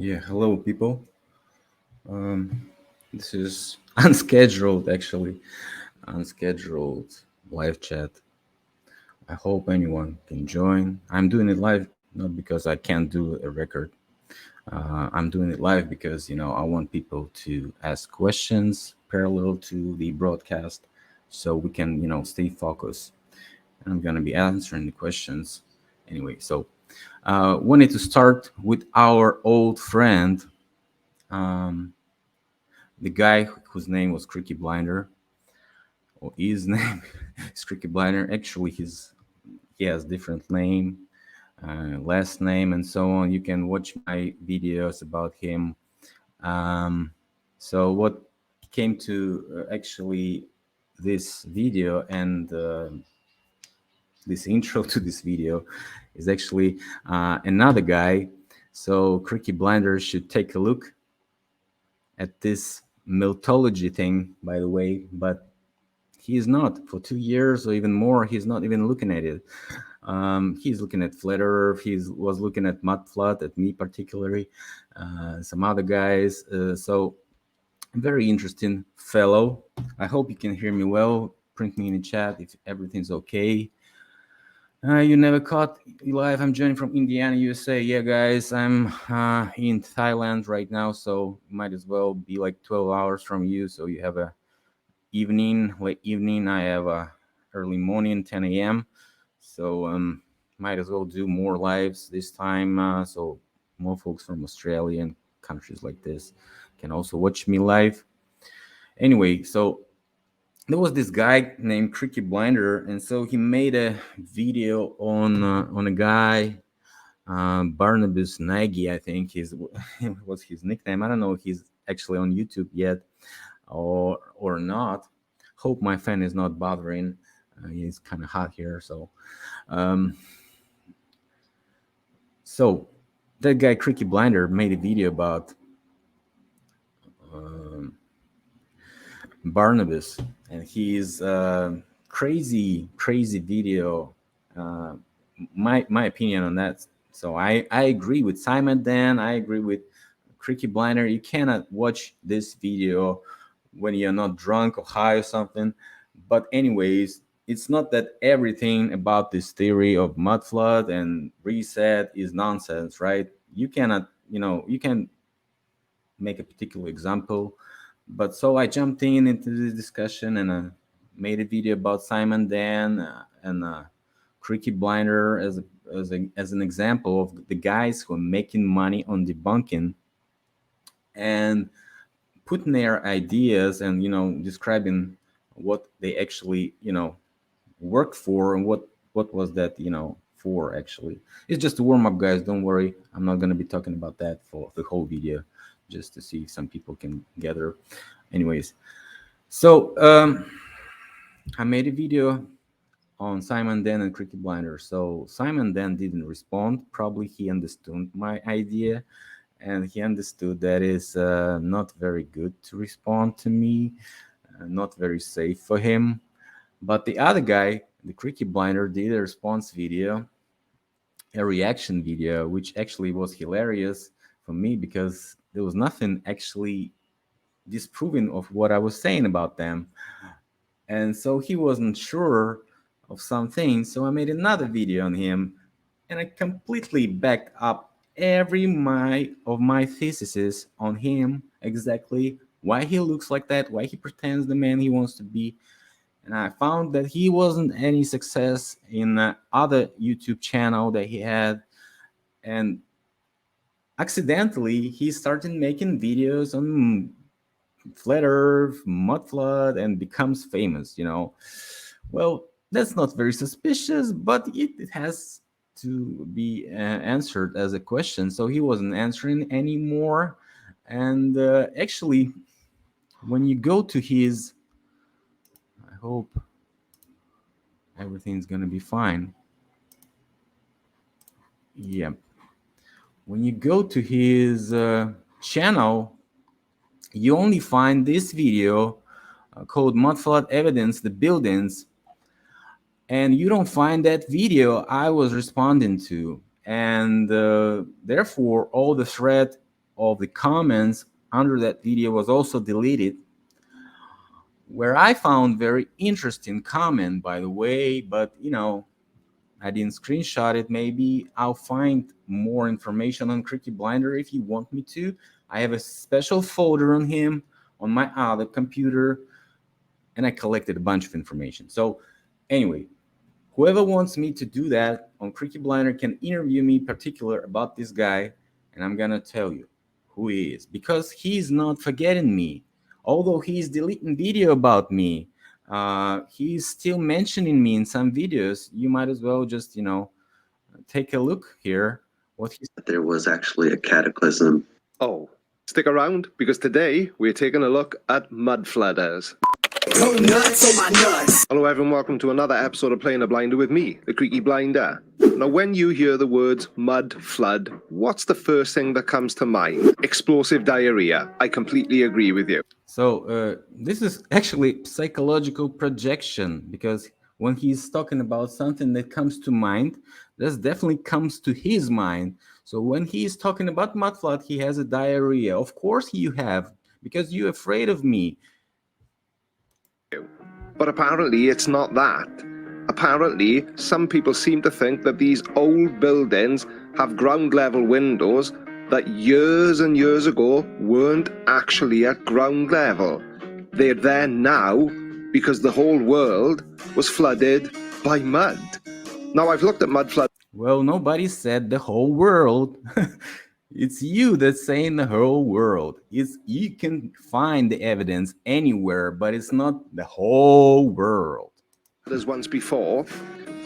Yeah, hello people. This is unscheduled, actually, unscheduled live chat. I hope anyone can join. I'm doing it live not because I can't do a record. I'm doing it live because I want people to ask questions parallel to the broadcast, so we can stay focused. And I'm gonna be answering the questions anyway. So wanted to start with our old friend. Um, the guy whose name was Cricky Blinder, or his name is Cricky Blinder. Actually, he has different name, last name, and so on. You can watch my videos about him. Um, so what came to actually this video and this intro to this video is actually another guy. So Cricky Blinder should take a look at this meltology thing, by the way, but he is not. For 2 years or even more, he's not even looking at it. He's looking at flat earth. He was looking at mud flood, at me particularly, some other guys. So very interesting fellow. I hope you can hear me well. Print me in the chat if everything's okay. You never caught live. I'm joining from Indiana, USA. Yeah, guys, I'm in Thailand right now, so might as well be like 12 hours from you. So you have a evening, late evening. I have a early morning, 10 a.m. So might as well do more lives this time. So more folks from Australia and countries like this can also watch me live. Anyway, so there was this guy named Cricky Blinder, and so he made a video on a guy, Barnabas Nagy, I think his was his nickname. I don't know if he's actually on YouTube yet or not. Hope my fan is not bothering. It's kind of hot here, um, so that guy Cricky Blinder made a video about um, Barnabas, and his crazy video. Uh, my opinion on that. So I agree with Simon Dan. I agree with Cricky Blinder. You cannot watch this video when you're not drunk or high or something. But anyways, it's not that everything about this theory of mud flood and reset is nonsense, right? You cannot, you can make a particular example. But so I jumped into this discussion and made a video about Simon Dan and Cricky Blinder as an example of the guys who are making money on debunking and putting their ideas and describing what they actually work for and what was that for actually. It's just a warm up, guys. Don't worry, I'm not going to be talking about that for the whole video, just to see if some people can gather. Anyways, so I made a video on Simon Dan and Cricket Blinder. So Simon Dan didn't respond. Probably he understood my idea, and he understood that it's not very good to respond to me, not very safe for him. But the other guy, the Cricket Blinder, did a response video, a reaction video, which actually was hilarious for me because there was nothing actually disproving of what I was saying about them. And so he wasn't sure of some things. So I made another video on him, and I completely backed up every my theses on him, exactly why he looks like that, why he pretends the man he wants to be. And I found that he wasn't any success in other YouTube channel that he had, and accidentally he started making videos on flat earth, mud flood, and becomes famous. Well, that's not very suspicious, but it has to be answered as a question. So he wasn't answering anymore. And actually, when you go to his, I hope everything's gonna be fine. Yeah. When you go to his channel, you only find this video called Mud Flood Evidence, the Buildings, and you don't find that video I was responding to. And therefore, all the thread of the comments under that video was also deleted, where I found very interesting comment, by the way, but I didn't screenshot it. Maybe I'll find more information on Cricky Blinder if you want me to. I have a special folder on him on my other computer, and I collected a bunch of information. So anyway, whoever wants me to do that on Cricky Blinder can interview me particular about this guy, and I'm gonna tell you who he is, because he's not forgetting me. Although he's deleting video about me, he's still mentioning me in some videos. You might as well just take a look here. What he There was actually a cataclysm. Oh, stick around, because today we're taking a look at mud flooders. Go nuts on my nuts. Hello everyone, welcome to another episode of Playing a Blinder with me, the Creaky Blinder. Now when you hear the words mud flood, what's the first thing that comes to mind? Explosive diarrhea. I completely agree with you. So this is actually psychological projection, because when he's talking about something that comes to mind, that definitely comes to his mind. So when he's talking about mudflood, he has a diarrhea. Of course you have, because you're afraid of me. But apparently it's not that. Apparently, some people seem to think that these old buildings have ground level windows that years and years ago weren't actually at ground level. They're there now because the whole world was flooded by mud. Now I've looked at mud flood. Well, nobody said the whole world. It's you that's saying the whole world. You can find the evidence anywhere, but it's not the whole world. As once before,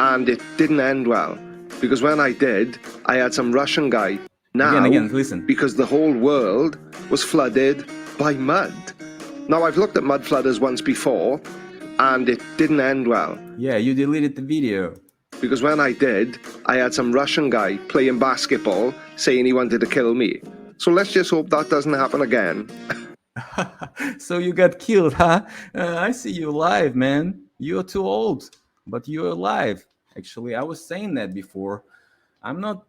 and it didn't end well, because when I did, I had some Russian guy. Now, Again, listen. because the whole world was flooded by mud. Now I've looked at mud flooders once before, and it didn't end well. Yeah, you deleted the video. Because when I did, I had some Russian guy playing basketball saying he wanted to kill me. So let's just hope that doesn't happen again. So you got killed, huh? I see you alive, man. You're too old, but you're alive. Actually, I was saying that before. I'm not,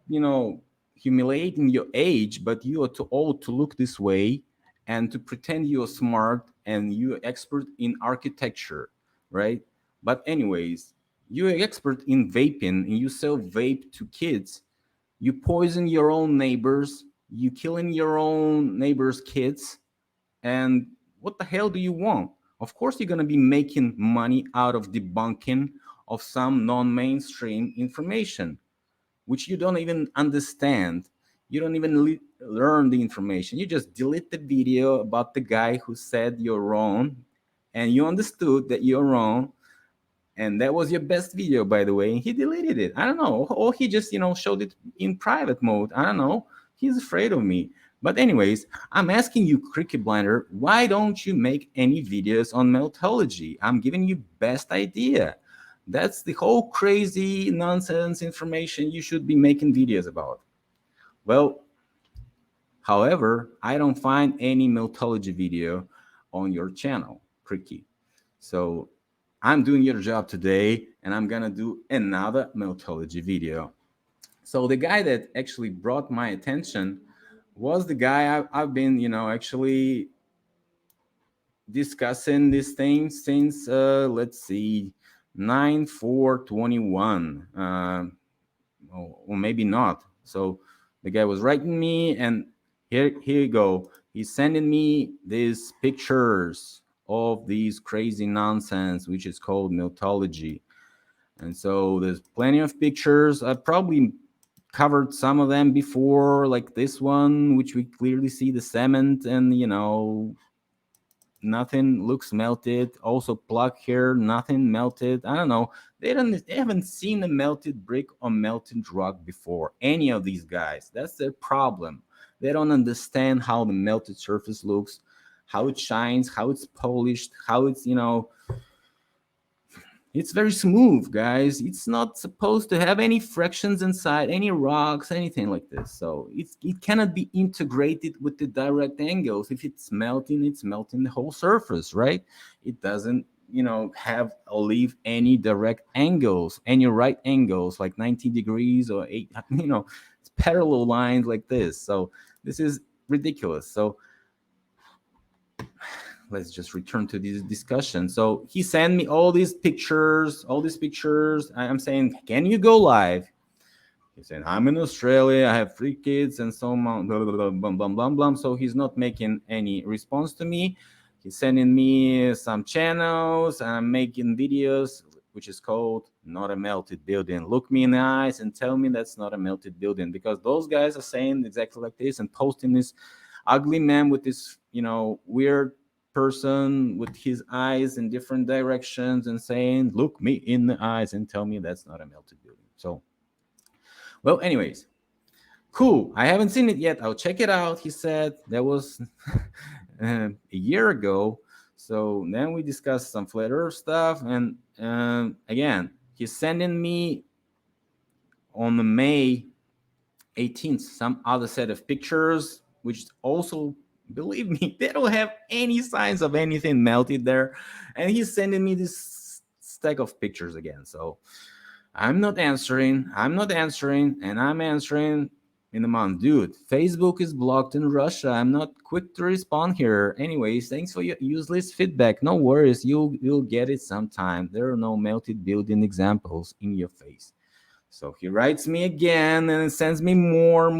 humiliating your age, but you are too old to look this way and to pretend you're smart and you're expert in architecture, right? But anyways, you're an expert in vaping and you sell vape to kids. You poison your own neighbors. You killing your own neighbors' kids. And what the hell do you want? Of course, you're going to be making money out of debunking of some non-mainstream information, which you don't even understand. You don't even learn the information. You just delete the video about the guy who said you're wrong, and you understood that you're wrong, and that was your best video, by the way, and he deleted it. I don't know, or he just showed it in private mode. I don't know. He's afraid of me. But anyways, I'm asking you, Cricket Blinder, why don't you make any videos on meltology? I'm giving you best idea. That's the whole crazy nonsense information you should be making videos about. Well, however, I don't find any meltology video on your channel, Cricky. So I'm doing your job today, and I'm gonna do another meltology video. So the guy that actually brought my attention was the guy I've been, actually discussing this thing since, let's see, 9/4/21, or maybe not. So the guy was writing me, and here you go. He's sending me these pictures of these crazy nonsense, which is called meltology. And so there's plenty of pictures. I probably covered some of them before, like this one, which we clearly see the cement, and nothing looks melted. Also plug here, nothing melted. I don't know. They haven't seen a melted brick or melted rock before. Any of these guys. That's their problem. They don't understand how the melted surface looks, how it shines, how it's polished, how it's it's very smooth, guys. It's not supposed to have any fractions inside, any rocks, anything like this. So it cannot be integrated with the direct angles. If it's melting the whole surface, right? It doesn't, leave any direct angles, any right angles, like 90 degrees or 8, it's parallel lines like this. So this is ridiculous. So let's just return to this discussion. So he sent me all these pictures. I'm saying, can you go live? He said, I'm in Australia, I have 3 kids and so on, blah, blah, blah, blah, blah, blah, blah. So he's not making any response to me. He's sending me some channels. I'm making videos, which is called Not a Melted Building. Look me in the eyes and tell me that's not a melted building, because those guys are saying exactly like this and posting this ugly man with this, weird person with his eyes in different directions and saying, look me in the eyes and tell me that's not a melted building. So, well, anyways, cool. I haven't seen it yet. I'll check it out. He said that was a year ago. So then we discussed some flat earth stuff. And again, he's sending me on the May 18th some other set of pictures, which also, believe me, they don't have any signs of anything melted there. And he's sending me this stack of pictures again. So I'm not answering, and I'm answering in a month. Dude, Facebook is blocked in Russia. I'm not quick to respond here. Anyways, thanks for your useless feedback. No worries, you'll get it sometime. There are no melted building examples in your face. So he writes me again and sends me more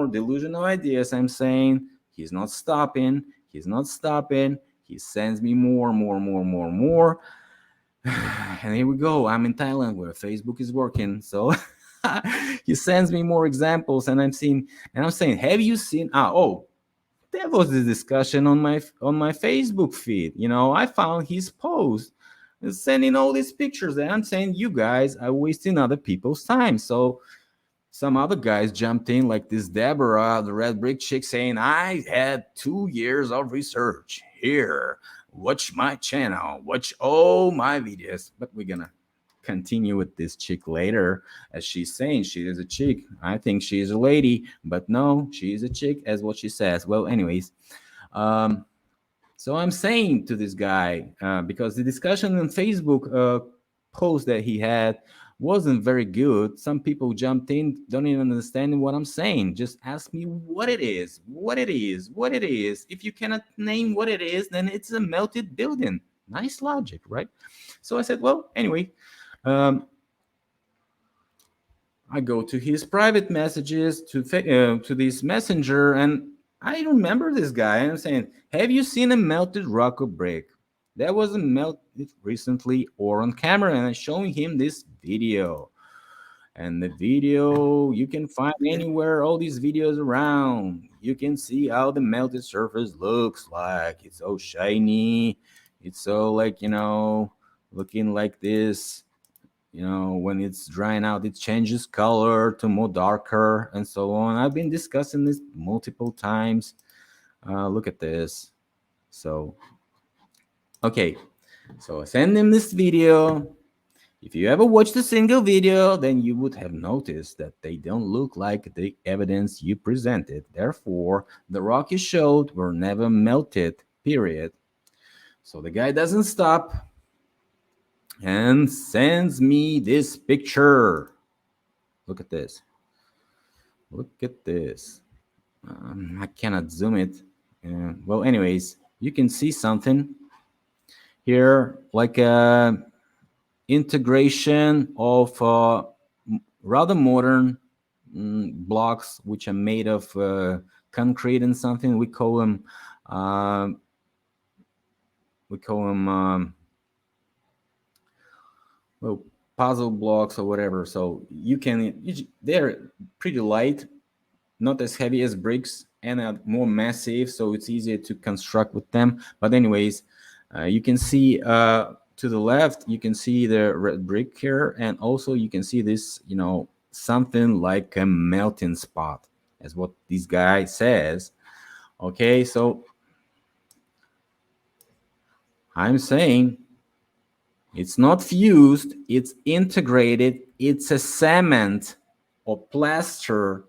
delusional ideas. I'm saying he's not stopping. He sends me more. And here we go. I'm in Thailand where Facebook is working. So he sends me more examples, and I'm saying, have you seen? That was the discussion on my Facebook feed. I found his post sending all these pictures, and I'm saying, you guys are wasting other people's time. So some other guys jumped in, like this Deborah, the red brick chick, saying, I had 2 years of research here. Watch my channel, watch all my videos. But we're gonna continue with this chick later, as she's saying she is a chick. I think she is a lady, but no, she is a chick, as what she says. Well, anyways, so I'm saying to this guy, because the discussion on Facebook post that he had wasn't very good. Some people jumped in, don't even understand what I'm saying. Just ask me what it is. If you cannot name what it is, then it's a melted building. Nice logic, right? So I said, well, anyway, I go to his private messages, to this messenger, and I remember this guy. I'm saying, have you seen a melted rock or brick? That was melted recently or on camera, and I'm showing him this video. And the video you can find anywhere, all these videos around. You can see how the melted surface looks like. It's so shiny. It's so looking like this. When it's drying out, it changes color to more darker and so on. I've been discussing this multiple times. Look at this. So, okay. So I send him this video. If you ever watched a single video, then you would have noticed that they don't look like the evidence you presented. Therefore, the rock you showed were never melted, period. So the guy doesn't stop and sends me this picture. Look at this. I cannot zoom it. Well, anyways, you can see something here, like a integration of rather modern blocks, which are made of concrete and something. We call them well, puzzle blocks or whatever. So they're pretty light, not as heavy as bricks, and are more massive, so it's easier to construct with them. But anyways, you can see to the left, you can see the red brick here, and also you can see this, something like a melting spot, as what this guy says. Okay, so I'm saying it's not fused, it's integrated, it's a cement or plaster,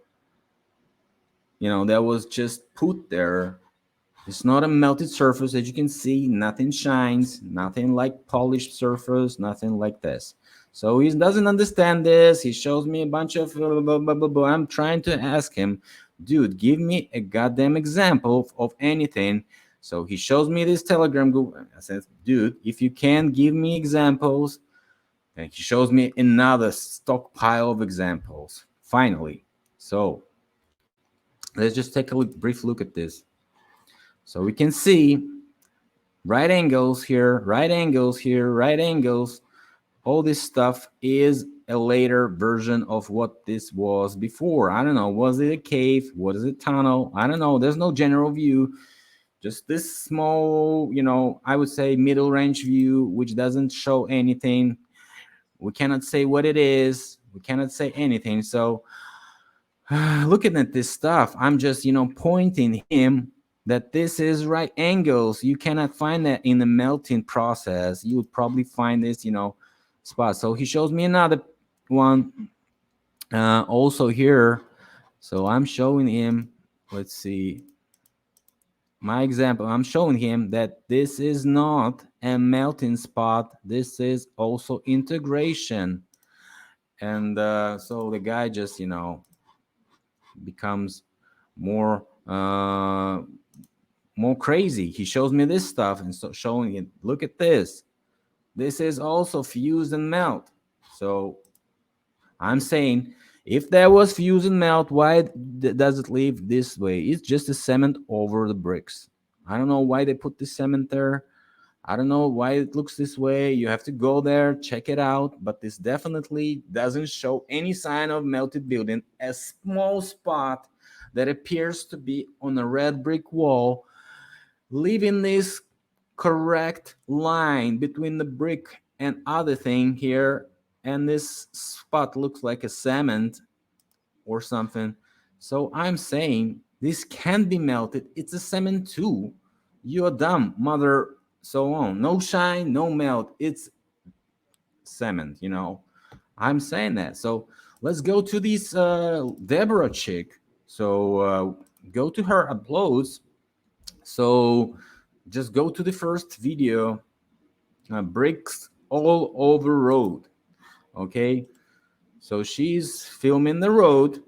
that was just put there. It's not a melted surface. As you can see, nothing shines, nothing like polished surface, nothing like this. So he doesn't understand this. He shows me a bunch of blah, blah, blah, blah, blah. I'm trying to ask him, dude, give me a goddamn example of anything. So he shows me this Telegram group. I said, dude, if you can't give me examples, and he shows me another stockpile of examples. Finally. So let's just take a brief look at this. So we can see right angles here, right angles here, right angles. All this stuff is a later version of what this was before. I don't know. Was it a cave? Was it a tunnel? I don't know. There's no general view. Just this small, I would say middle range view, which doesn't show anything. We cannot say what it is. We cannot say anything. So looking at this stuff, I'm just, pointing him that this is right angles. You cannot find that in the melting process. You would probably find this, spot. So he shows me another one also here. So I'm showing him, let's see, my example. I'm showing him that this is not a melting spot. This is also integration. And so the guy just, becomes more more crazy. He shows me this stuff and so showing it. Look at this. This is also fuse and melt. So I'm saying if there was fuse and melt, why does it leave this way? It's just a cement over the bricks. I don't know why they put the cement there. I don't know why it looks this way. You have to go there, check it out. But this definitely doesn't show any sign of melted building. A small spot that appears to be on a red brick wall, leaving this correct line between the brick and other thing here. And this spot looks like a cement or something. So I'm saying this can be melted. It's a cement too. You're dumb, mother, so on. No shine, no melt. It's cement, I'm saying that. So let's go to this Deborah chick. So go to her uploads. So just go to the first video, bricks all over road. Okay. So she's filming the road.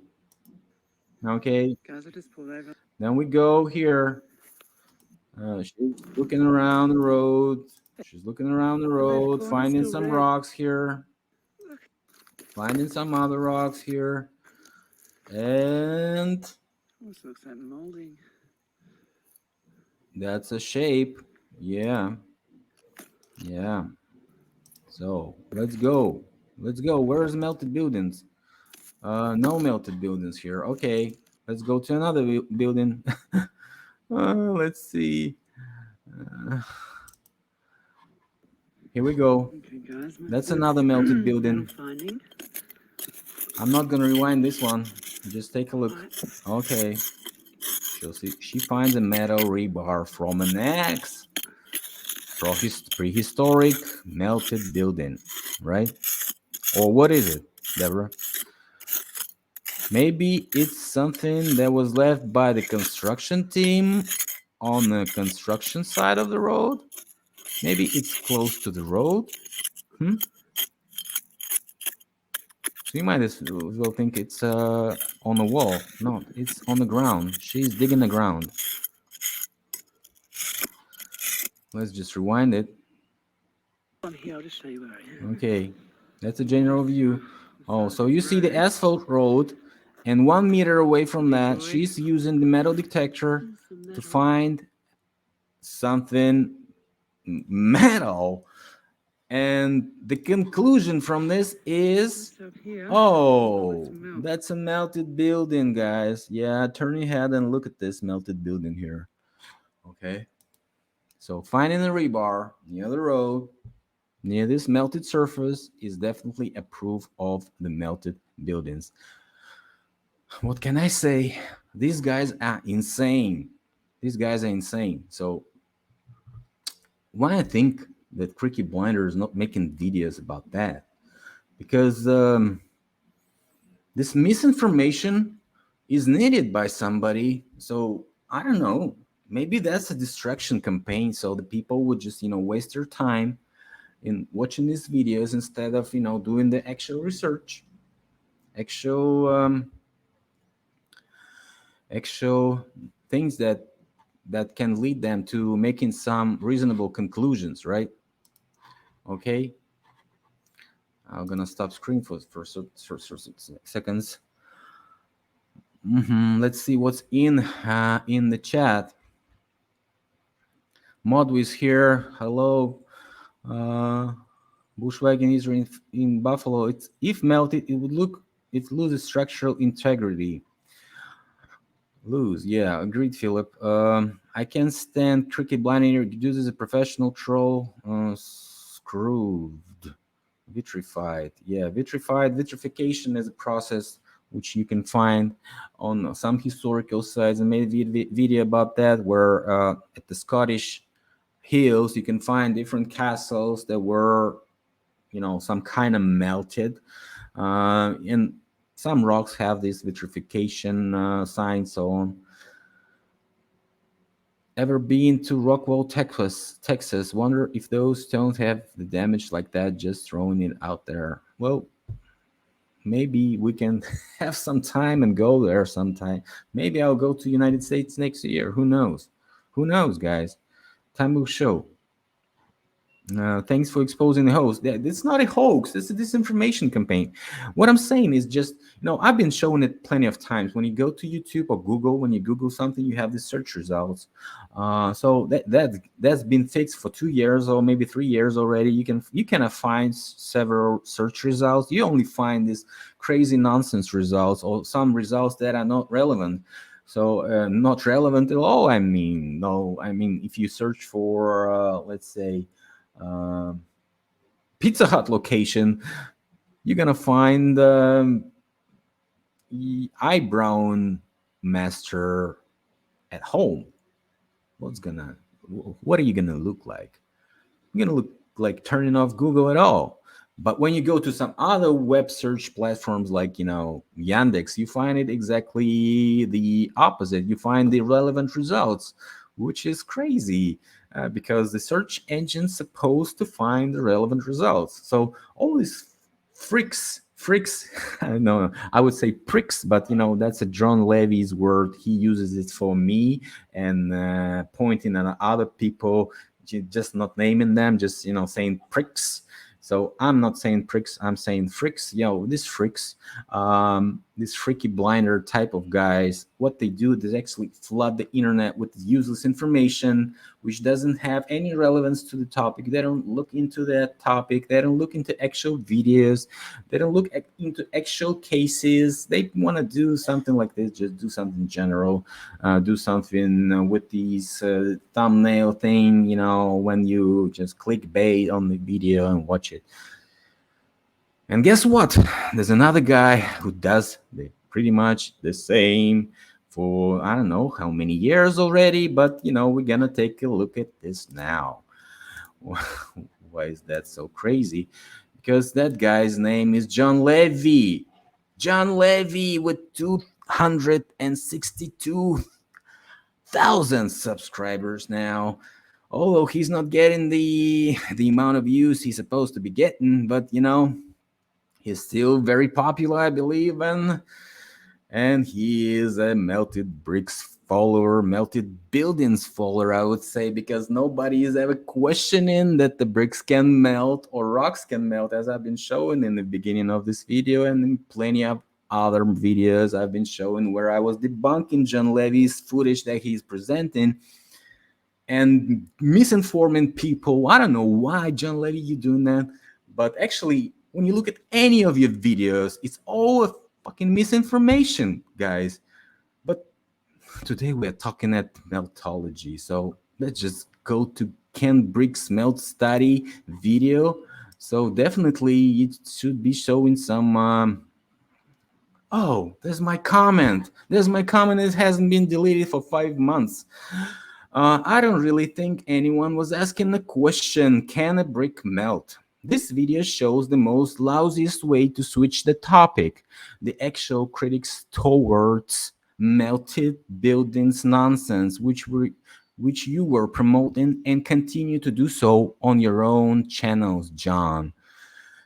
Okay. Then we go here. She's looking around the road. She's looking around the road, finding some rocks here, finding some other rocks here, and Almost looks like molding. that's a shape. Yeah, yeah. So let's go. Let's go. Where's melted buildings? No melted buildings here. Okay, let's go to another building. Let's see. Uh, Here we go. Okay, guys. That's another melted What building. I'm finding. I'm not gonna rewind this one. Just take a look. Right. Okay. She'll see. She finds a metal rebar from an axe. Prehistoric melted building, right? Or what is it, Deborah? Maybe it's something that was left by the construction team on the construction side of the road. Maybe it's close to the road. So you might as well think it's on the wall. No, it's on the ground. She's digging the ground. Let's just rewind it. On here, I'll just show you where I am. Okay, that's a general view. Oh, so you see the asphalt road, and 1 meter away from that, she's using the metal detector to find something metal. And the conclusion from this is, oh, that's a melted building, guys. Yeah, turn your head and look at this melted building here. Okay. So finding a rebar near the road, near this melted surface, is definitely a proof of the melted buildings. What can I say? These guys are insane. These guys are insane. So why I think that Cricket Blinder is not making videos about that, because this misinformation is needed by somebody. So I don't know. Maybe that's a distraction campaign, so the people would just waste their time in watching these videos instead of doing the actual research, actual actual things that can lead them to making some reasonable conclusions, right? Okay, I'm gonna stop screen for seconds. Let's see what's in the chat. Modwi is here. Hello. Bushwagon is in Buffalo. It's if melted, it loses structural integrity. Lose, yeah, agreed, Philip. I can't stand cricket blinding. Reduces a professional troll. Screwed, vitrified. Yeah, vitrification is a process which you can find on some historical sites. I made a video about that, where at the Scottish hills you can find different castles that were, some kind of melted, and some rocks have this vitrification sign, so on. Ever been to Rockwell, Texas? Wonder if those stones have the damage like that. Just throwing it out there. Well, maybe we can have some time and go there sometime. Maybe I'll go to United States next year. Who knows? Who knows, guys? Time will show. Thanks for exposing the hoax. It's not a hoax. It's a disinformation campaign. What I'm saying is just, I've been showing it plenty of times. When you go to YouTube or Google, when you Google something, you have the search results. So that's been fixed for 2 years or maybe 3 years already. You can find several search results. You only find these crazy nonsense results or some results that are not relevant. So not relevant at all. I mean, if you search for, let's say, Pizza Hut location, you're gonna find eyebrow master at home. What are you gonna look like? You're gonna look like turning off Google at all. But when you go to some other web search platforms like, Yandex, you find it exactly the opposite. You find the relevant results, which is crazy, because the search engine's supposed to find the relevant results. So all these freaks, no, I would say pricks, but that's a John Levy's word. He uses it for me and pointing at other people, just not naming them, just saying pricks. So I'm not saying pricks, I'm saying freaks. These freaks, these freaky blinder type of guys, what they do is actually flood the internet with useless information which doesn't have any relevance to the topic. They don't look into that topic. They don't look into actual videos. They don't look into actual cases. They want to do something like this, just do something general, do something with these thumbnail thing, when you just click bait on the video and watch it. And guess what? There's another guy who does pretty much the same for I don't know how many years already, but we're gonna take a look at this now. Why is that so crazy? Because that guy's name is John Levy. John Levy with 262,000 subscribers now. Although he's not getting the amount of views he's supposed to be getting, but he's still very popular, I believe, and he is a melted bricks follower, melted buildings follower, I would say, because nobody is ever questioning that the bricks can melt or rocks can melt, as I've been showing in the beginning of this video and in plenty of other videos I've been showing where I was debunking John Levy's footage that he's presenting and misinforming people. I don't know why, John Levy, you're doing that, but actually, when you look at any of your videos, it's all a fucking misinformation, guys. But today we are talking at meltology, so let's just go to Ken Brick's melt study video. So definitely it should be showing some oh, there's my comment. It hasn't been deleted for 5 months. I don't really think anyone was asking the question, can a brick melt? This video shows the most lousiest way to switch the topic, the actual critics towards melted buildings nonsense, which you were promoting and continue to do so on your own channels, John.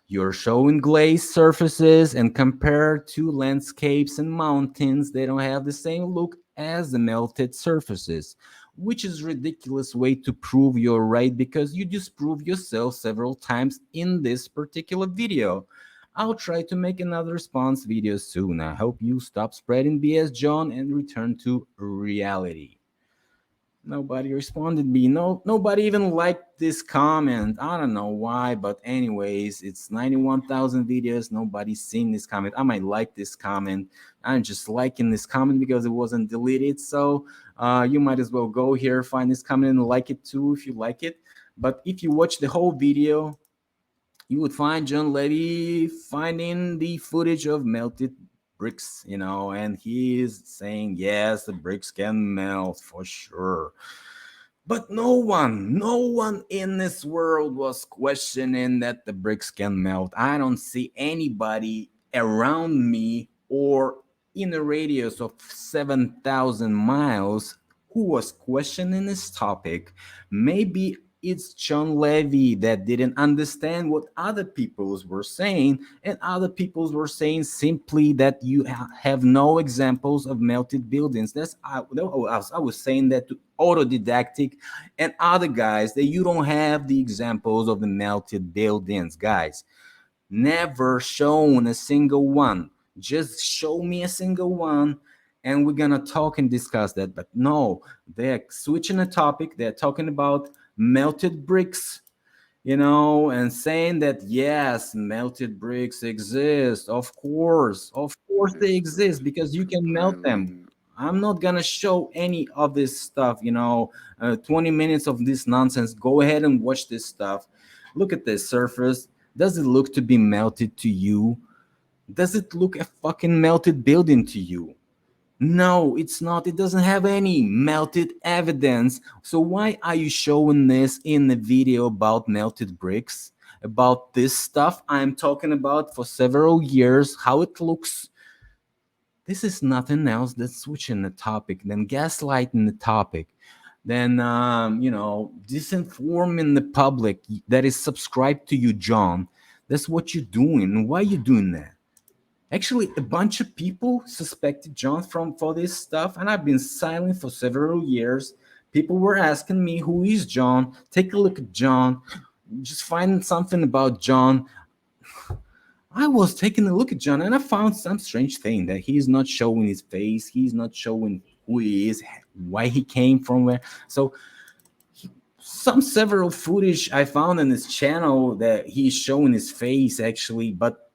You're showing glazed surfaces and compared to landscapes and mountains, they don't have the same look as the melted surfaces, which is ridiculous way to prove you're right because you disprove yourself several times in this particular video. I'll try to make another response video soon. I hope you stop spreading BS, John, and return to reality. Nobody responded me. Nobody even liked this comment. I don't know why, but anyways, it's 91,000 videos. Nobody's seen this comment. I might like this comment. I'm just liking this comment because it wasn't deleted. So you might as well go here, find this comment, and like it too if you like it. But if you watch the whole video, you would find John Levy finding the footage of melted bricks, and he is saying, yes, the bricks can melt for sure. But no one in this world was questioning that the bricks can melt. I don't see anybody around me or in a radius of 7,000 miles who was questioning this topic. Maybe it's John Levy that didn't understand what other peoples were saying, and other peoples were saying simply that you have no examples of melted buildings. I was saying that to autodidactic and other guys, that you don't have the examples of the melted buildings, guys. Never shown a single one. Just show me a single one and we're gonna talk and discuss that. But no, they're switching the topic. They're talking about melted bricks, and saying that yes, melted bricks exist. Of course they exist because you can melt them. I'm not gonna show any of this stuff, 20 minutes of this nonsense. Go ahead and watch this stuff. Look at this surface. Does it look to be melted to you? Does it look a fucking melted building to you? No, it's not. It doesn't have any melted evidence. So why are you showing this in the video about melted bricks? About this stuff I'm talking about for several years, how it looks. This is nothing else than switching the topic, then gaslighting the topic, then disinforming the public that is subscribed to you, John. That's what you're doing. Why are you doing that? Actually, a bunch of people suspected John for this stuff, and I've been silent for several years. People were asking me, who is John? Take a look at John. Just find something about John. I was taking a look at John, and I found some strange thing that he's not showing his face. He's not showing who he is, why he came from, where. So some several footage I found on his channel that he's showing his face actually, but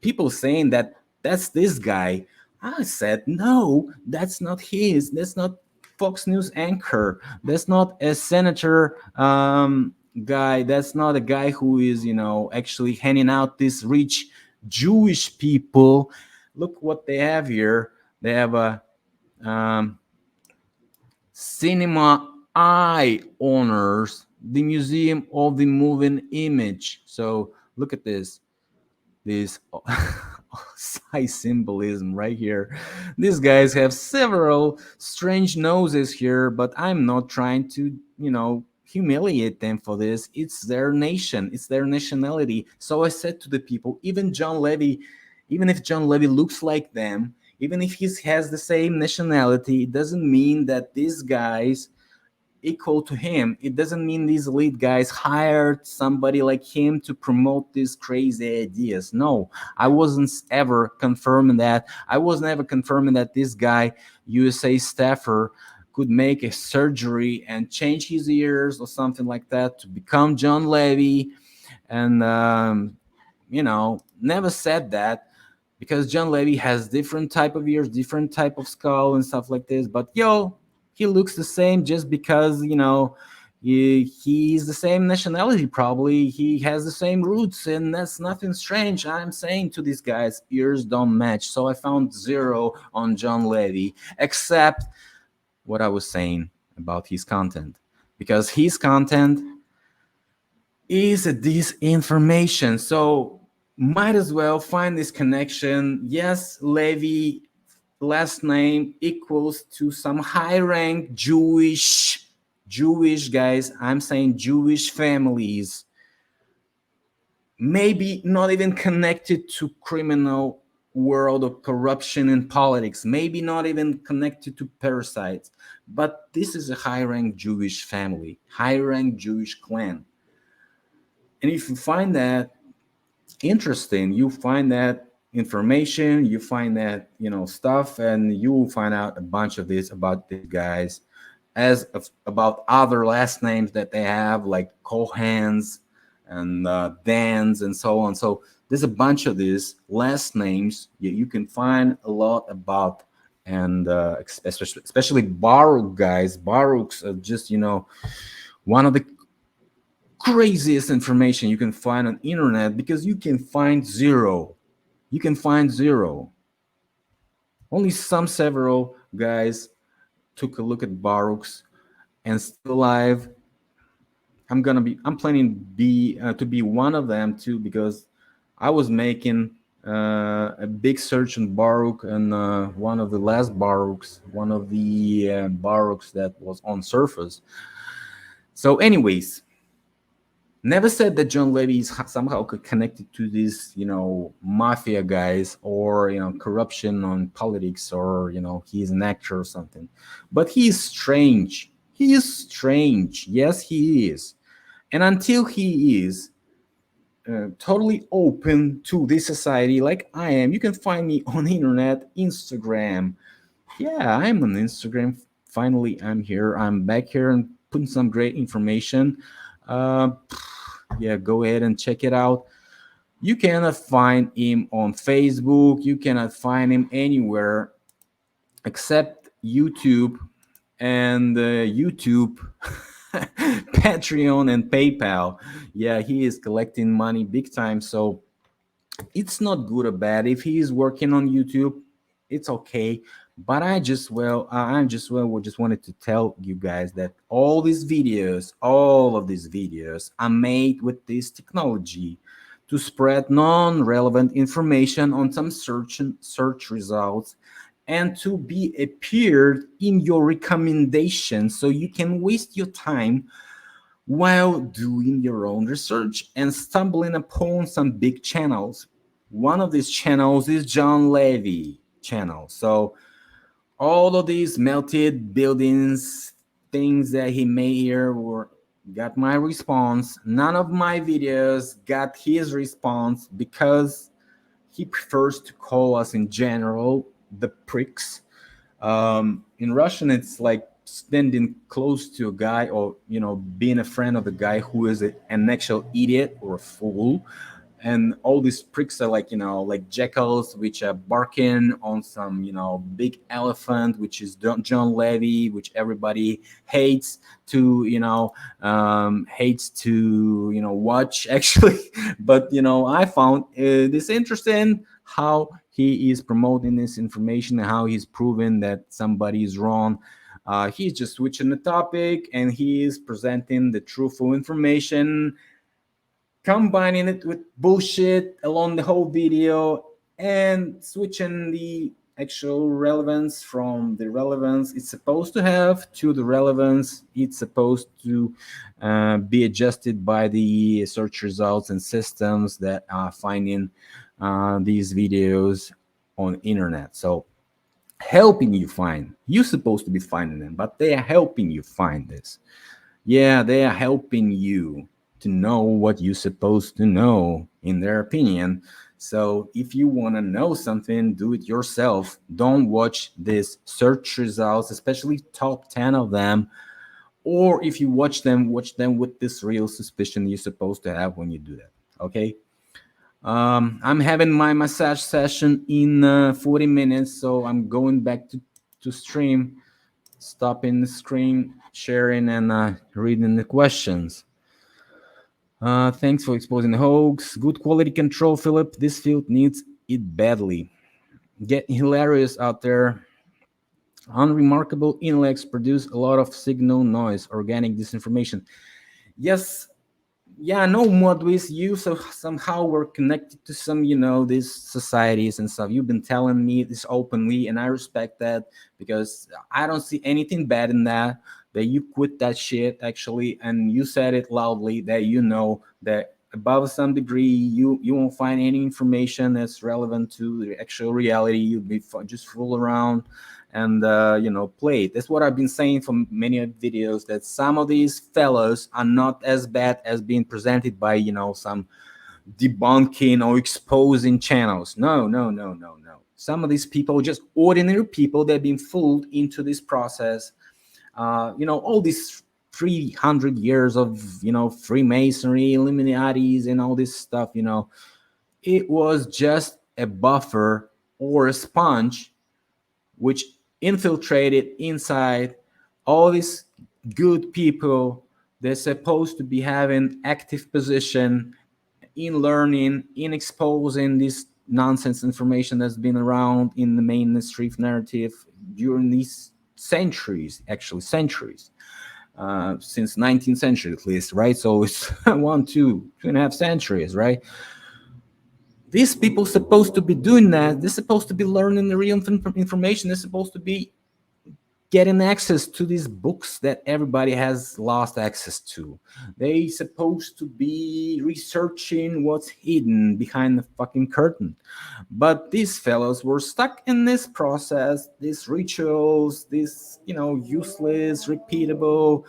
people saying that that's this guy. I said no, that's not his. That's not Fox News anchor. That's not a senator guy. That's not a guy who is actually handing out these rich Jewish people. Look what they have here. They have a cinema eye honors the Museum of the Moving Image. So look at this size symbolism right here. These guys have several strange noses here, but I'm not trying to humiliate them for this. It's their nation, it's their nationality. So I said to the people, even if John Levy looks like them, even if he has the same nationality, it doesn't mean that these guys equal to him. It doesn't mean these elite guys hired somebody like him to promote these crazy ideas. No, I wasn't ever confirming that. I was never confirming that this guy, USA staffer, could make a surgery and change his ears or something like that to become John Levy. And never said that, because John Levy has different type of ears, different type of skull and stuff like this. But he looks the same just because he's the same nationality. Probably he has the same roots, and that's nothing strange. I'm saying to these guys, ears don't match. So I found zero on John Levy, except what I was saying about his content, because his content is a disinformation. So might as well find this connection. Yes, Levy last name equals to some high rank Jewish guys. I'm saying Jewish families, maybe not even connected to criminal world of corruption in politics, maybe not even connected to parasites, but this is a high-ranked Jewish family, high-ranked Jewish clan. And if you find that interesting, you find that information, you find that stuff, and you will find out a bunch of this about these guys, as of, about other last names that they have, like Kohans and Dans and so on. So there's a bunch of these last names you can find a lot about, and especially Baruch guys. Baruchs are just one of the craziest information you can find on internet, because you can find zero. You can find zero. Only some several guys took a look at Baruchs and still alive. I'm planning to be one of them too, because I was making a big search on Baruch, and one of the last Baruchs, one of the Baruchs that was on Surface. So, anyways, never said that John Levy is somehow connected to these, mafia guys, or corruption on politics, or he's an actor or something. But he is strange. He is strange. Yes, he is. And until he is totally open to this society, like I am, you can find me on internet, Instagram. Yeah, I'm on Instagram. Finally, I'm here. I'm back here and putting some great information. Uh, yeah, go ahead and check it out. You cannot find him on Facebook. You cannot find him anywhere except YouTube, and YouTube, Patreon, and PayPal. Yeah, he is collecting money big time. So it's not good or bad. If he is working on YouTube, it's okay. But I just wanted to tell you guys that all of these videos are made with this technology to spread non-relevant information on some search results, and to be appeared in your recommendations, so you can waste your time while doing your own research and stumbling upon some big channels. One of these channels is John Levy channel. So all of these melted buildings, things that he made here, got my response. None of my videos got his response, because he prefers to call us in general the pricks. In Russian, it's like standing close to a guy, or being a friend of a guy who is an actual idiot or a fool. And all these pricks are like like jackals, which are barking on some big elephant, which is John Levy, which everybody hates to watch actually. But I found this interesting, how he is promoting this information and how he's proven that somebody is wrong. He's just switching the topic, and he is presenting the truthful information, combining it with bullshit along the whole video, and switching the actual relevance from the relevance it's supposed to have to the relevance it's supposed to be adjusted by the search results and systems that are finding these videos on internet. So helping you find, you're supposed to be finding them, but they are helping you find this. Yeah, they are helping you to know what you're supposed to know, in their opinion. So if you want to know something, do it yourself. Don't watch these search results, especially top 10 of them. Or if you watch them with this real suspicion you're supposed to have when you do that. Okay? I'm having my massage session in 40 minutes, so I'm going back to stream, stopping the screen sharing, and reading the questions. Thanks for exposing the hoax. Good quality control, Philip. This field needs it badly. Get hilarious out there. Unremarkable intellects produce a lot of signal noise, organic disinformation. Yes, yeah, no, Modwis, you somehow were connected to some, these societies and stuff. You've been telling me this openly, and I respect that, because I don't see anything bad in that you quit that shit, actually, and you said it loudly that that above some degree, you won't find any information that's relevant to the actual reality. You'll be just fool around and play it. That's what I've been saying for many videos, that some of these fellows are not as bad as being presented by some debunking or exposing channels. No, no, no, no, no. Some of these people are just ordinary people that have been fooled into this process. All these 300 years of Freemasonry, Illuminati's, and all this stuff. It was just a buffer or a sponge which infiltrated inside all these good people. They're supposed to be having active position in learning, in exposing this nonsense information that's been around in the mainstream narrative during these centuries, actually centuries, since 19th century at least, right? So it's 2.5 centuries, right? These people supposed to be doing that. They're supposed to be learning the real information. They're supposed to be getting access to these books that everybody has lost access to. They supposed to be researching what's hidden behind the fucking curtain. But these fellows were stuck in this process, these rituals, this useless, repeatable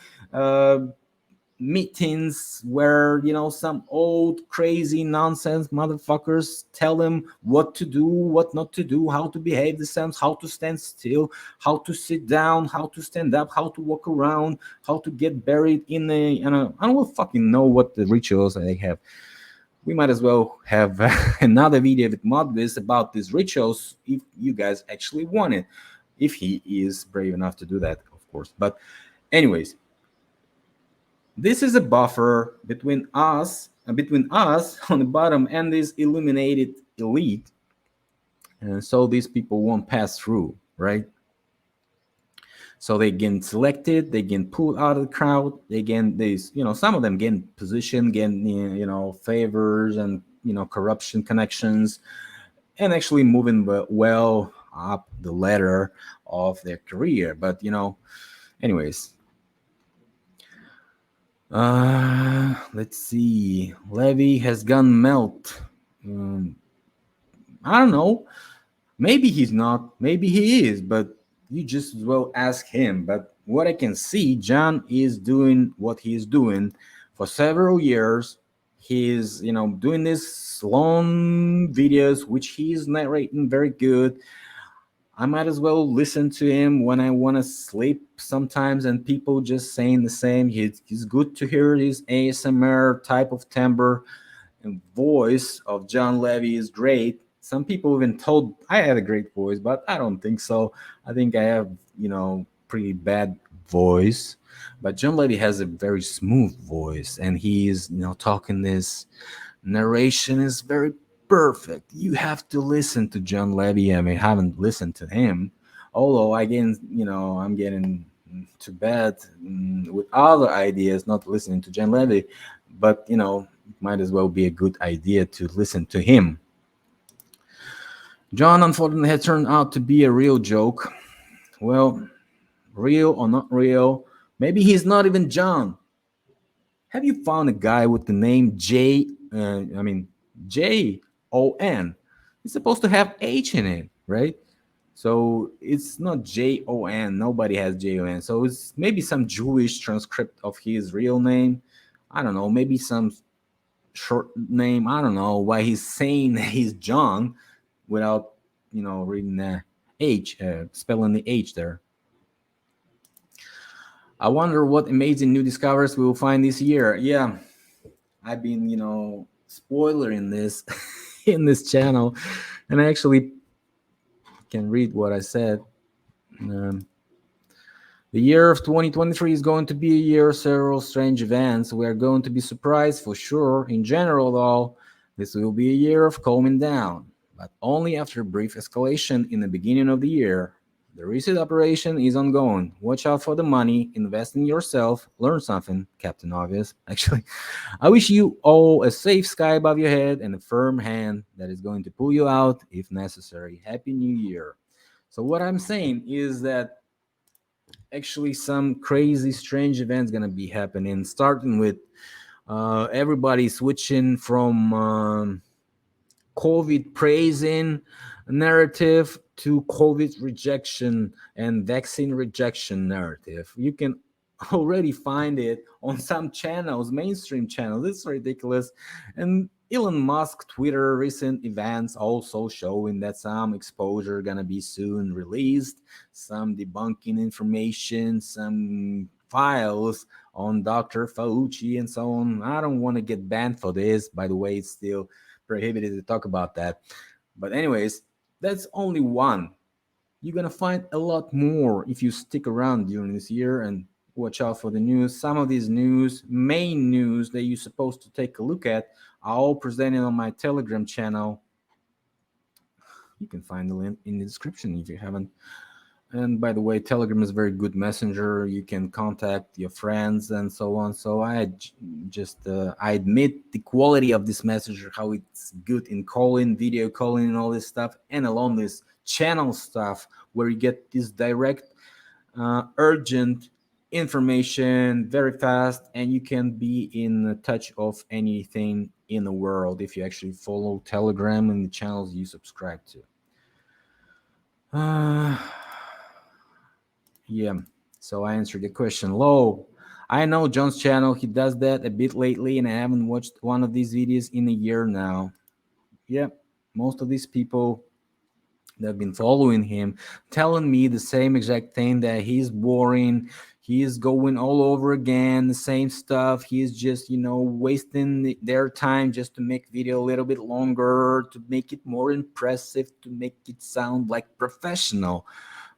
meetings where some old crazy nonsense motherfuckers tell them what to do, what not to do, how to behave themselves, how to stand still, how to sit down, how to stand up, how to walk around, how to get buried in a I don't fucking know what the rituals they have. We might as well have another video with Modbis about these rituals if you guys actually want it, if he is brave enough to do that, of course. But anyways, this is a buffer between us on the bottom and this illuminated elite, and so these people won't pass through, right? So they get selected, they get pulled out of the crowd, they get these, some of them get position, get favors and corruption connections, and actually moving well up the ladder of their career. But anyways. Let's see. Levy has gone melt. I don't know. Maybe he's not. Maybe he is. But you just as well ask him. But what I can see, John is doing what he is doing for several years. He's doing these long videos, which he is narrating very good. I might as well listen to him when I want to sleep sometimes, and people just saying the same. He's good to hear his ASMR type of timbre and voice of John Levy is great. Some people even told I had a great voice, but I don't think so. I think I have, pretty bad voice. But John Levy has a very smooth voice, and he's, talking this narration is very perfect. You have to listen to John Levy. I mean, I haven't listened to him, although I'm getting to bed with other ideas, not listening to John Levy. But it might as well be a good idea to listen to him. John, unfortunately, had turned out to be a real joke. Well, real or not real, maybe he's not even John. Have you found a guy with the name Jon? It's supposed to have H in it, right? So it's not Jon. Nobody has Jon. So it's maybe some Jewish transcript of his real name. I don't know. Maybe some short name. I don't know why he's saying he's John without, reading the H, spelling the H there. I wonder what amazing new discoveries we will find this year. Yeah, I've been, spoiling this in this channel, and I actually can read what I said. The year of 2023 is going to be a year of several strange events. We are going to be surprised for sure. In general, though, this will be a year of calming down, but only after a brief escalation in the beginning of the year. The reset operation is ongoing. Watch out for the money, invest in yourself, learn something, Captain Obvious. Actually, I wish you all a safe sky above your head and a firm hand that is going to pull you out if necessary. Happy New Year. So what I'm saying is that actually some crazy, strange events going to be happening, starting with Everybody switching from COVID praising narrative to COVID rejection and vaccine rejection narrative. You can already find it on some channels, mainstream channels. It's ridiculous. And Elon Musk Twitter recent events also showing that some exposure gonna be soon released, some debunking information, some files on Dr. Fauci and so on. I don't want to get banned for this. By the way, it's still prohibited to talk about that. But anyways, that's only one. You're gonna find a lot more if you stick around during this year and watch out for the news. Some of these main news that you're supposed to take a look at, are all presented on my Telegram channel. You can find the link in the description if you haven't. And by the way, Telegram is a very good messenger. You can contact your friends and so on. So I admit the quality of this messenger, how it's good in calling, video calling, and all this stuff, and along this channel stuff where you get this direct, urgent information very fast, and you can be in touch of anything in the world if you actually follow Telegram and the channels you subscribe to. Yeah, so I answered the question. Low, I know John's channel. He does that a bit lately, and I haven't watched one of these videos in a year now. Yeah, most of these people that have been following him telling me the same exact thing, that he's boring. He is going all over again, the same stuff. He's just, wasting their time just to make video a little bit longer, to make it more impressive, to make it sound like professional.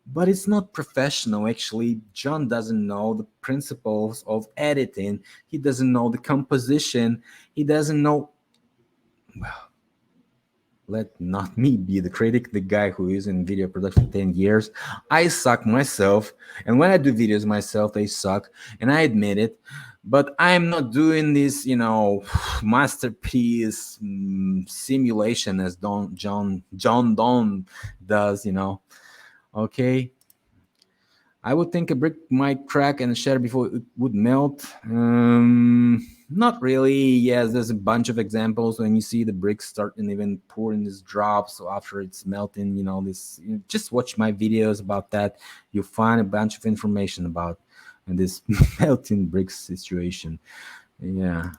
But it's not professional. Actually, John doesn't know the principles of editing. He doesn't know the composition. He doesn't know. Well, let not me be the critic, the guy who is in video production 10 years. I suck myself, and when I do videos myself, they suck, and I admit it. But I'm not doing this, masterpiece simulation as John Don does. Okay, I would think a brick might crack and shatter before it would melt. Not really. Yes, there's a bunch of examples when you see the bricks starting even pouring this drop. So after it's melting, just watch my videos about that. You'll find a bunch of information about this melting bricks situation. Yeah.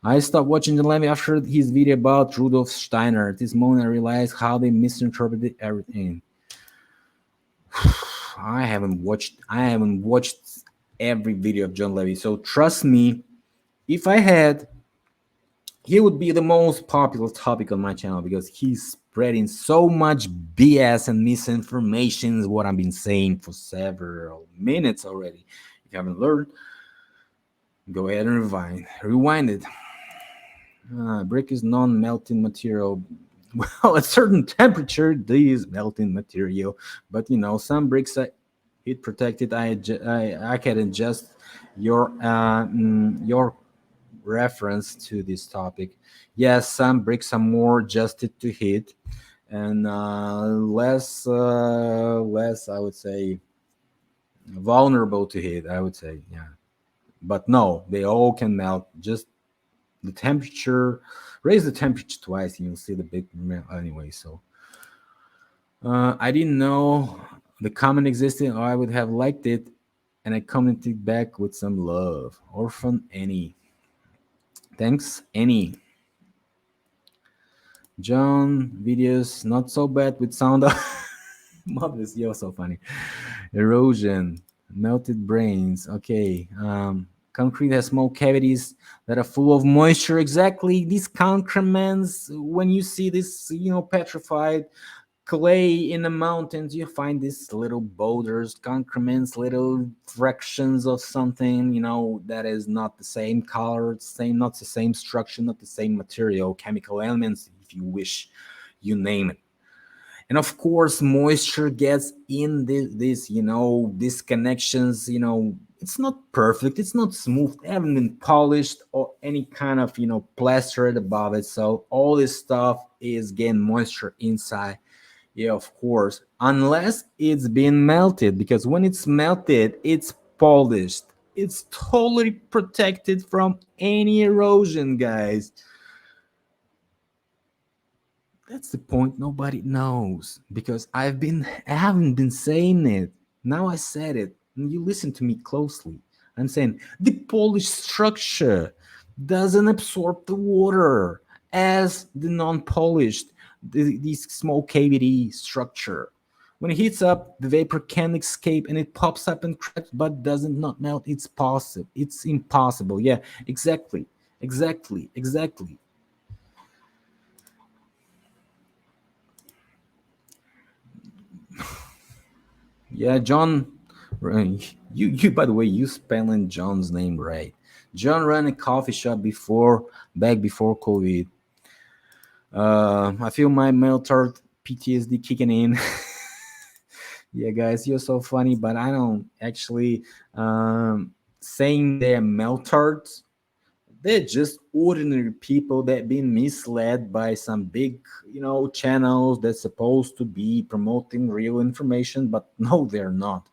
I stopped watching the Levy after his video about Rudolf Steiner. At this moment, I realized how they misinterpreted everything. I haven't watched every video of John Levy, so trust me, if I had, he would be the most popular topic on my channel because he's spreading so much BS and misinformation, is what I've been saying for several minutes already. If you haven't learned, go ahead and rewind it. Brick is non-melting material. Well, at certain temperature, these melting material, but some bricks are heat protected. I can adjust your reference to this topic. Yes, some bricks are more adjusted to heat, and less I would say vulnerable to heat. I would say, yeah, but no, they all can melt. Just the temperature, raise the temperature twice and you'll see the big anyway. So I didn't know the comment existed, or I would have liked it, and I commented back with some love. Orphan Annie, thanks Annie. John videos not so bad with sound. Models, you're so funny. Erosion, melted brains. Okay. Concrete has small cavities that are full of moisture. Exactly. These concrements, when you see this, petrified clay in the mountains, you find these little boulders, concrements, little fractions of something, that is not the same color, not the same structure, not the same material, chemical elements, if you wish, you name it. And of course, moisture gets in these connections. It's not perfect, it's not smooth, they haven't been polished or any kind of plastered above it. So all this stuff is getting moisture inside. Yeah, of course, unless it's been melted, because when it's melted, it's polished. It's totally protected from any erosion, guys. That's the point. Nobody knows because I haven't been saying it. Now I said it. And you listen to me closely. I'm saying the polished structure doesn't absorb the water as the non-polished, this small cavity structure. When it heats up, the vapor can escape and it pops up and cracks, but doesn't not melt. It's possible. It's impossible. Yeah, exactly, exactly, exactly. Yeah, John. You. By the way, you spelling John's name right. John ran a coffee shop back before COVID. I feel my meltart PTSD kicking in. Yeah, guys, you're so funny, but I don't actually saying they're meltarts. They're just ordinary people that been misled by some big, channels that's supposed to be promoting real information, but no, they're not.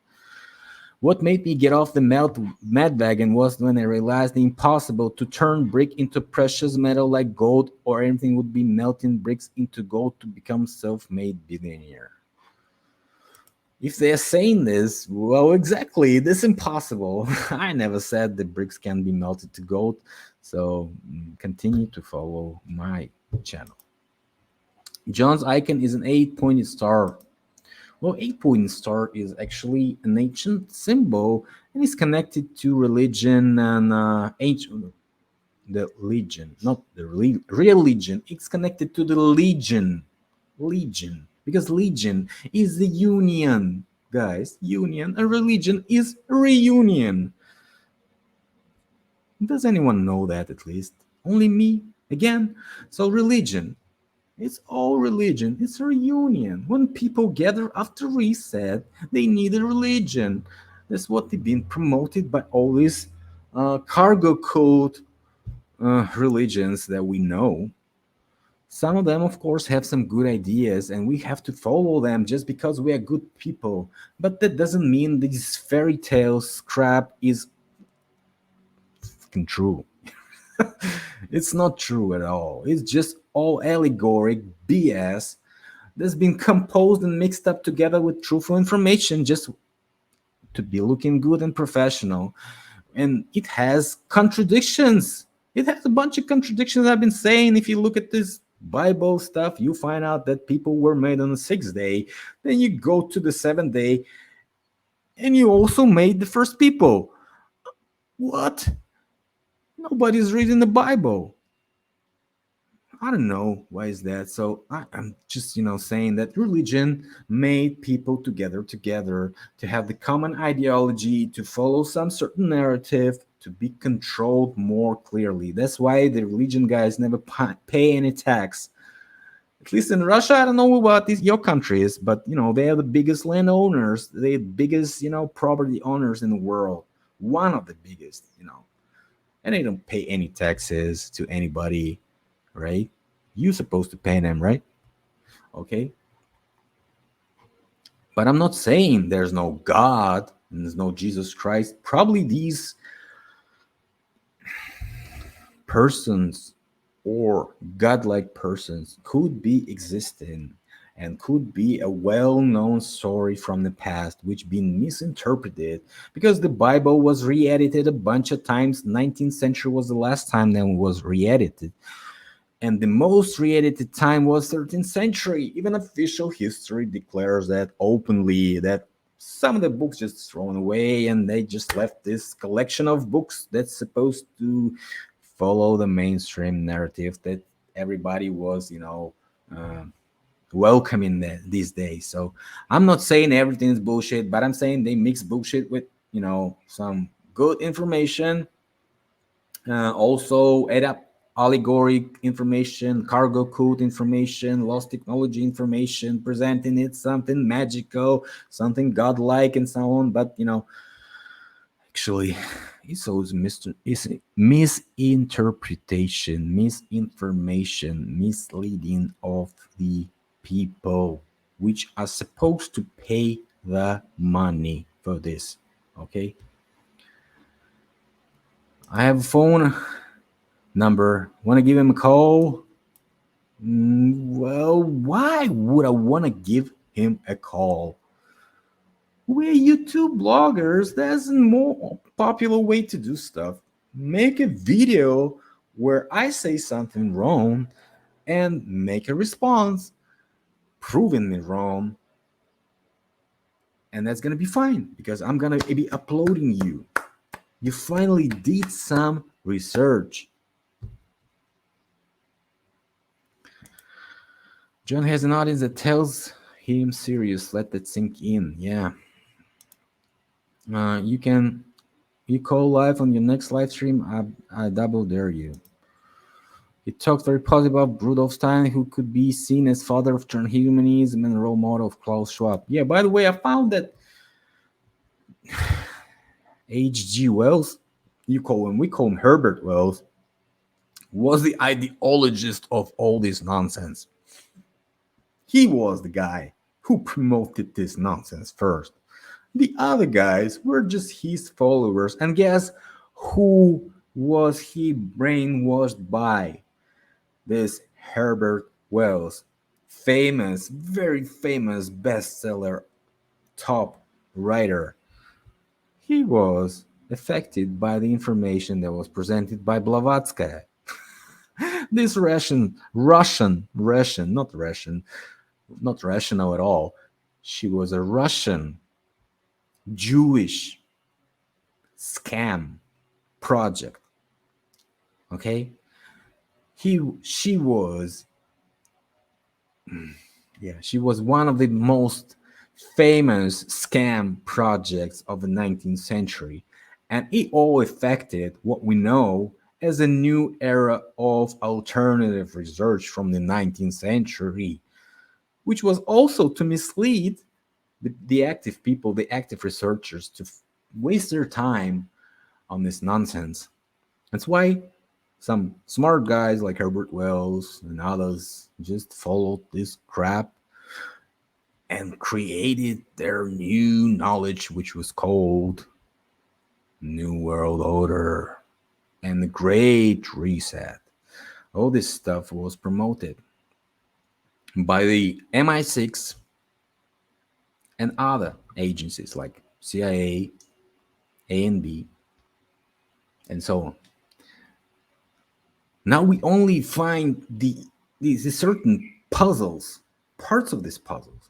What made me get off the mad wagon was when I realized the impossible to turn brick into precious metal like gold, or anything would be melting bricks into gold to become self-made billionaire. If they're saying this, well, exactly, this is impossible. I never said the bricks can be melted to gold, so continue to follow my channel. John's icon is an 8-pointed star. Well, 8-pointed star is actually an ancient symbol and is connected to religion and ancient the legion, not the religion. It's connected to the legion, because legion is the union, guys. Union and religion is reunion. Does anyone know that? At least only me again. So religion, it's all religion. It's a reunion. When people gather after reset, they need a religion. That's what they've been promoted by all these cargo code religions that we know. Some of them, of course, have some good ideas, and we have to follow them just because we are good people. But that doesn't mean this fairy tales crap is fucking true. It's not true at all. It's just all allegoric BS that's been composed and mixed up together with truthful information just to be looking good and professional. And it has contradictions. It has a bunch of contradictions. I've been saying, if you look at this Bible stuff, you find out that people were made on the sixth day. Then you go to the seventh day, and you also made the first people. What? Nobody's reading the Bible. I don't know why is that. So I'm just saying that religion made people together to have the common ideology, to follow some certain narrative, to be controlled more clearly. That's why the religion guys never pay any tax. At least in Russia, I don't know what your country is, but they are the biggest landowners, the biggest property owners in the world, one of the biggest, and they don't pay any taxes to anybody, right? You're supposed to pay them, right? Okay. But I'm not saying there's no God and there's no Jesus Christ. Probably these persons or godlike persons could be existing and could be a well-known story from the past which been misinterpreted because the Bible was re-edited a bunch of times. 19th century was the last time that it was re-edited, and the most re-edited time was 13th century. Even official history declares that openly, that some of the books just thrown away and they just left this collection of books that's supposed to follow the mainstream narrative that everybody was uh, welcoming these days. So I'm not saying everything is bullshit, but I'm saying they mix bullshit with some good information, also add up allegoric information, cargo code information, lost technology information, presenting it something magical, something godlike, and so on. But actually, it's always it's misinterpretation, misinformation, misleading of the people, which are supposed to pay the money for this. Okay. I have a phone number. Want to give him a call? Well, why would I want to give him a call? We're YouTube bloggers. That's a more popular way to do stuff. Make a video where I say something wrong and make a response proving me wrong. And that's going to be fine because I'm going to be uploading you. You finally did some research. John has an audience that tells him serious. Let that sink in. Yeah. You call live on your next live stream. I double dare you. He talked very positive about Rudolf Steiner, who could be seen as father of transhumanism and role model of Klaus Schwab. Yeah, by the way, I found that H.G. Wells, we call him Herbert Wells, was the ideologist of all this nonsense. He was the guy who promoted this nonsense first. The other guys were just his followers. And guess who was he brainwashed by? This Herbert Wells, famous, very famous bestseller top writer. He was affected by the information that was presented by Blavatsky. This Russian, not rational at all. She was a Russian Jewish scam project. Okay? She was one of the most famous scam projects of the 19th century, and it all affected what we know as a new era of alternative research from the 19th century, which was also to mislead the active people, the active researchers, to waste their time on this nonsense. That's why some smart guys like Herbert Wells and others just followed this crap and created their new knowledge, which was called New World Order and the Great Reset. All this stuff was promoted by the MI6 and other agencies like CIA, A&B, and so on. Now we only find these certain puzzles, parts of these puzzles,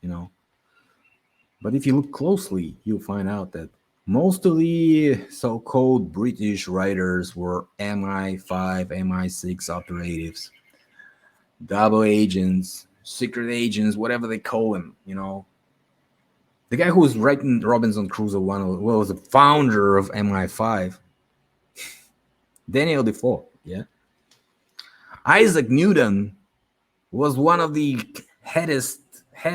But if you look closely, you'll find out that most of the so-called British writers were MI5, MI6 operatives, double agents, secret agents, whatever they call them, The guy who was writing Robinson Crusoe was the founder of MI5, Daniel Defoe, yeah? Isaac Newton was one of the head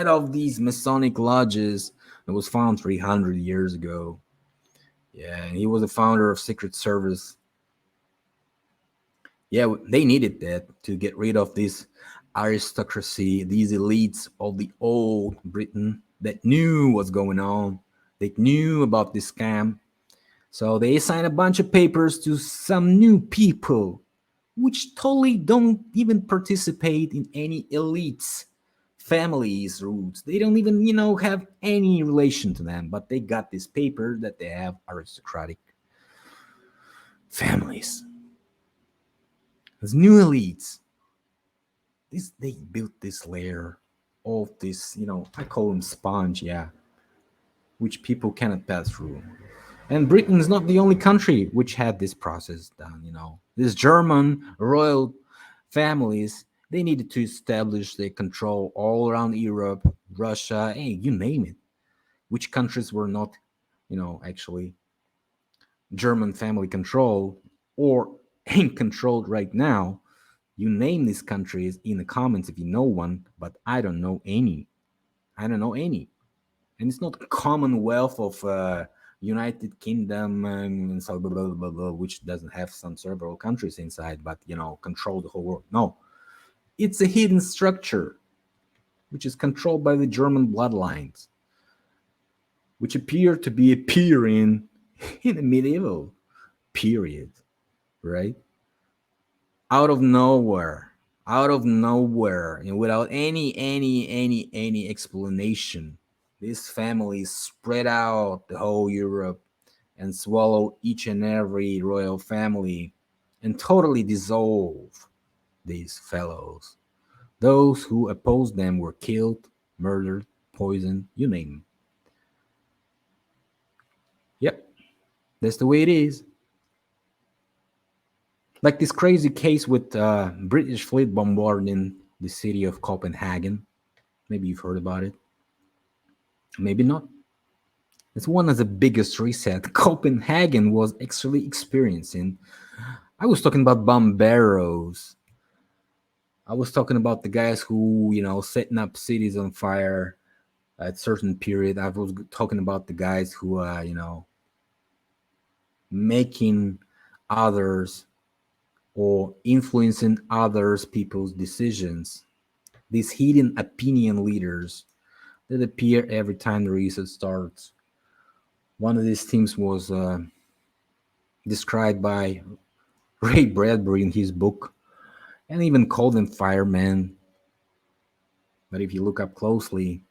of these Masonic lodges that was found 300 years ago. Yeah, and he was the founder of Secret Service. Yeah, they needed that to get rid of this aristocracy, these elites of the old Britain that knew what's going on. They knew about this scam. So they assigned a bunch of papers to some new people which totally don't even participate in any elites, families' roots. They don't even, have any relation to them, but they got this paper that they have aristocratic families. As new elites, they built this layer of this, I call them sponge, yeah, which people cannot pass through. And Britain is not the only country which had this process done, These German royal families, they needed to establish their control all around Europe, Russia, hey, you name it. Which countries were not, actually German family control or ain't controlled right now. You name these countries in the comments if you know one, but I don't know any. And it's not a commonwealth of United Kingdom and so blah, blah, blah, blah, which doesn't have some several countries inside, but control the whole world. No, it's a hidden structure which is controlled by the German bloodlines, which appear to be appearing in the medieval period. right? Out of nowhere, and without any explanation, these families spread out the whole Europe and swallow each and every royal family and totally dissolve these fellows. Those who opposed them were killed, murdered, poisoned, you name it. Yep, that's the way it is. Like this crazy case with British fleet bombarding the city of Copenhagen. Maybe you've heard about it. Maybe not. It's one of the biggest reset Copenhagen was actually experiencing. I was talking about bomberos. I was talking about the guys who, setting up cities on fire at certain period. I was talking about the guys who, making others or influencing others people's decisions. These hidden opinion leaders that appear every time the research starts. One of these teams was described by Ray Bradbury in his book, and even called them firemen. But if you look up closely,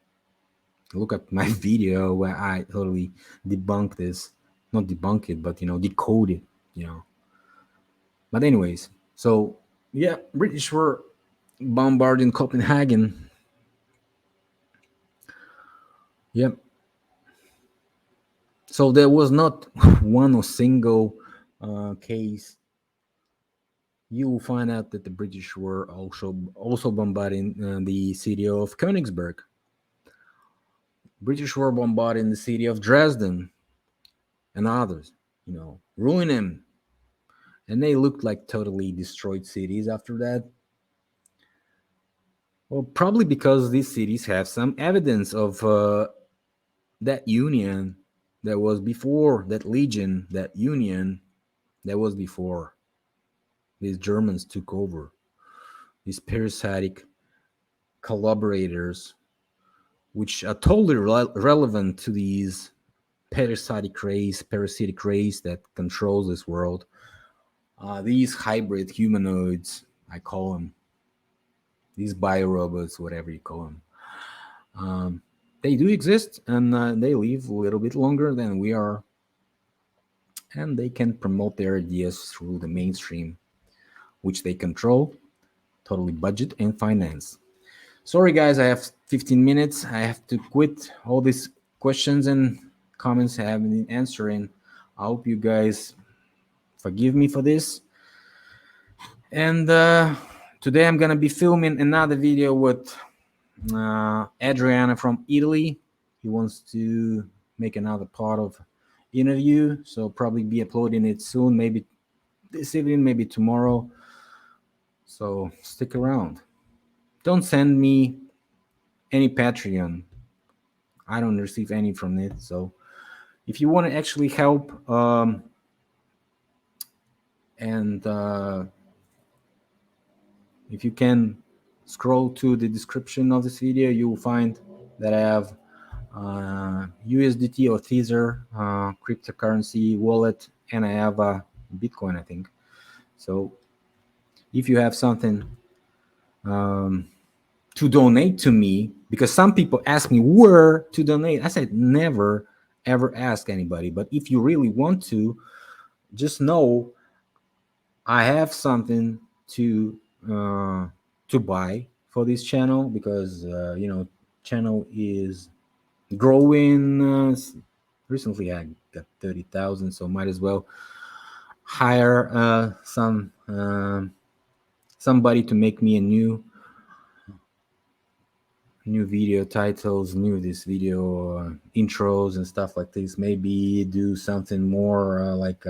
look up my video where I totally debunk this. Not debunk it, but decode it. But anyways, so yeah, British were bombarding Copenhagen. Yep. So there was not one or single case. You will find out that the British were also bombarding the city of Königsberg. British were bombarding the city of Dresden and others. Ruin them, and they looked like totally destroyed cities after that. Well, probably because these cities have some evidence of that union that was before, that legion, that union that was before these Germans took over, these parasitic collaborators, which are totally relevant to these parasitic race that controls this world. These hybrid humanoids, I call them, these biorobots, whatever you call them. They do exist, and they live a little bit longer than we are, and they can promote their ideas through the mainstream, which they control, totally budget and finance. Sorry, guys, I have 15 minutes. I have to quit. All these questions and comments I haven't been answering. I hope you guys forgive me for this. And today I'm going to be filming another video with Adriana from Italy. He wants to make another part of interview, so probably be uploading it soon, maybe this evening, maybe tomorrow. So stick around. Don't send me any Patreon. I don't receive any from it. So if you want to actually help, and if you can scroll to the description of this video, you will find that I have USDT or Thether cryptocurrency wallet, and I have Bitcoin, I think. So if you have something to donate to me, because some people ask me where to donate, I said never ever ask anybody. But if you really want to, just know I have something to buy for this channel, because channel is growing. Recently I got 30,000, so might as well hire somebody to make me a new video titles, this video intros and stuff like this. Maybe do something more like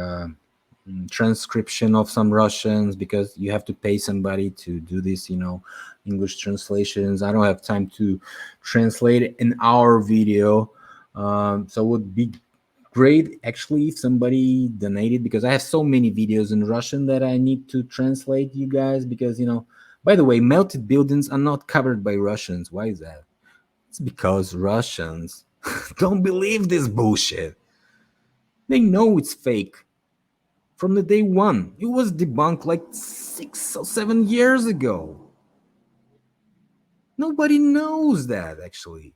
transcription of some Russians, because you have to pay somebody to do this, English translations. I don't have time to translate an hour video. So it would be great actually if somebody donated, because I have so many videos in Russian that I need to translate, you guys, because by the way, melted buildings are not covered by Russians. Why is that? It's because Russians don't believe this bullshit. They know it's fake. from the day one. It was debunked like 6 or 7 years ago. Nobody knows that, actually.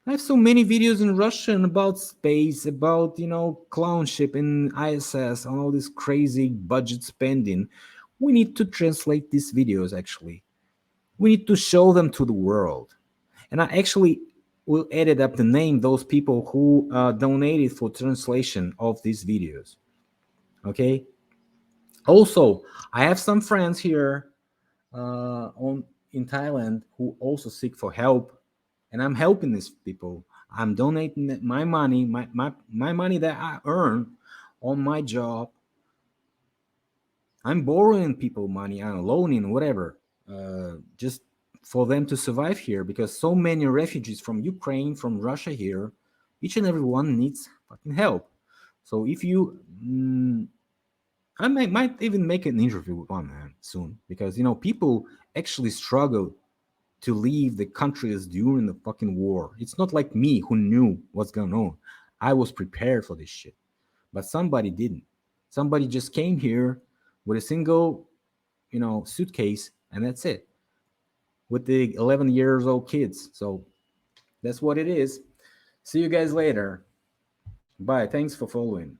I have so many videos in Russian about space, about, clownship and ISS, and all this crazy budget spending. We need to translate these videos, actually. We need to show them to the world. And I actually will edit up the name those people who donated for translation of these videos. Okay. Also, I have some friends here on in Thailand who also seek for help, and I'm helping these people. I'm donating my money, my money that I earn on my job. I'm borrowing people money, I'm loaning, whatever, just for them to survive here, because so many refugees from Ukraine, from Russia here, each and every one needs fucking help. So if you, I might even make an interview with one man soon, because people actually struggle to leave the countries during the fucking war. It's not like me who knew what's going on. I was prepared for this shit, but somebody didn't. Somebody just came here with a single, suitcase, and that's it. With the 11 years old kids. So that's what it is. See you guys later. Bye. Thanks for following.